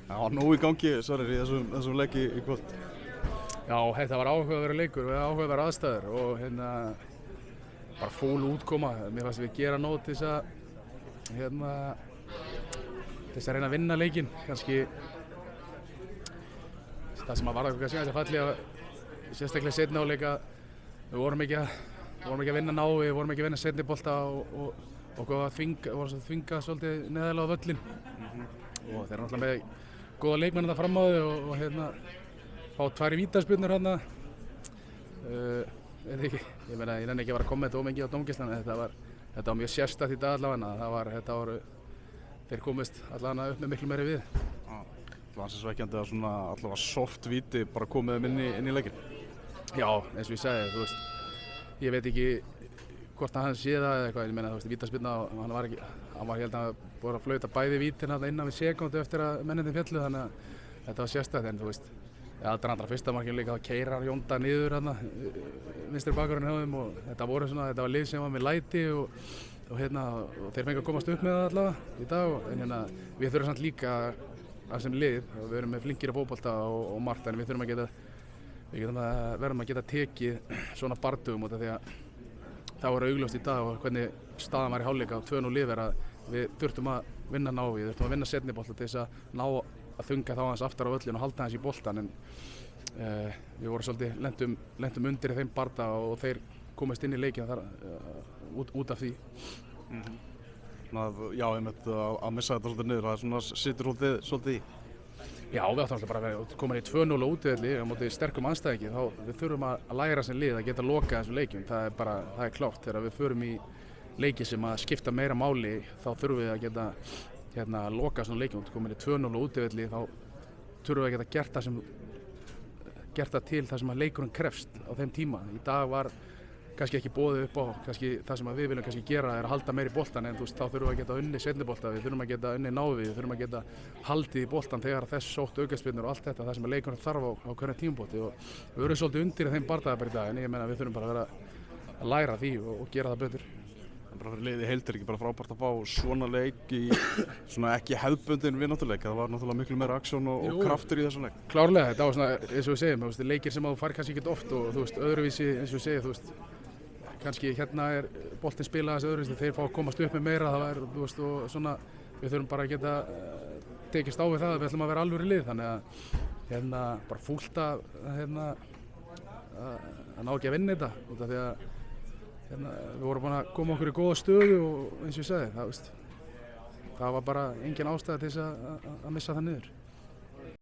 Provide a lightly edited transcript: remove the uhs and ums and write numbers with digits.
Já, nóg í gangi, Sverrir, í þessum leik í kvöld. Já, þetta var áhugaverður leikur og áhugaverðar aðstæður og bara fúl útkoma. Mér fannst við gera nóg til þess að reyna að vinna leikinn. Kannski það sem var kannski aðeins að falli að sérstaklega seinni hálfleik að við vorum ekki að vinna náið, við vorum ekki að vinna seinni bolta og vorum að þvinga svolítið neðarlega á völlinn. Og þeir eru náttúrulega með góða leikmenn þetta fram á þau og fá 2 vítaspyrnur þarna. Ég nenni ekki að vera að kommenta of mikið á dómgæslan, en þetta var mjög sérstakt í dag allavega. Þeir komist allavega upp með miklu meiri við. Það var svekkjandi að svona allavega soft víti bara komið þeim inn í leikinn. Já, eins og ég sagði, ég veit ekki hvort að hann sé það eða eitthvað, ég meina vítaspyrna og hann var held að búið að flauta bæði vítin innan við sekúndu eftir að mennirnir féllu, þannig að þetta var sérstakt, en aðdragandinn fyrsta markinu líka, þá keyrir Jónda niður vinstri bakvörðurinn hjá þeim og þetta var lið sem var með læti og þeir fengu að komast upp með það allavega í dag, en við þurfum samt líka að sem lið, við erum með flinkir í fótbolta og margt, en við verðum að geta tekið svona bardugum út af því að það var augljóst í dag og hvernig staðan var í hálfleika á 2-0 yfir að við þurftum að vinna náið, við þurftum að vinna seinni bolta til þess að ná að þunga þá aðeins aftar á völlinn og halda aðeins í boltan, en við vorum svolítið lentum undir í þeim barda og þeir komast inn í leikinn út af því. Já, einmitt að missa þetta svolítið niður, það svona situr svolítið í. Já, við áttum alltaf bara að vera komin í 2-0 á útivelli á móti sterkum andstæðingi, þá við þurfum að læra sem lið að geta lokað þessum leikjum, það er klárt. Þegar við förum í leiki sem að skipta meira máli, þá þurfum við að geta lokað svona leikjum. Komin í 2-0 á útivelli, þá þurfum við að geta gert það til það sem að leikurinn krefst á þeim tíma. Í dag var kannski ekki boðið upp á, kannski það sem við viljum kannski gera er að halda meira í boltan, en þá þurfum við að geta unnið seinni bolta, við þurfum að geta unnið návið, við þurfum að geta haldið í boltan þegar þess sótt aukaspyrnur og allt þetta, það sem að leikurinn þarf á hverjum tímapunkti, og við verðum svolítið undir þeim bardaga bara í dag, en ég meina við þurfum bara að vera að læra því og gera það betur. Bara fyrir liðið heild ekki bara frábært að fá svona leik í svona ekki hefðbundin vináttuleik, það var náttúrulega miklu meira aksjón og kraftur í þessu leik. Klárlega, þetta var svona, eins og við segjum, leikir sem þú fær kannski ekkert oft og öðruvísi, eins og við segjum, kannski er boltinn spilað þessi öðruvísi, þeir fá að komast upp með meira, og svona, við þurfum bara að geta tekist á við það, við ætlum að vera alvöru lið, þannig að bara fúlt að ná ekki að vinna þetta, út af því að við vorum búin að koma okkur í góða stöðu og eins og ég sagði, það var bara engin ástæða til þess að missa það niður.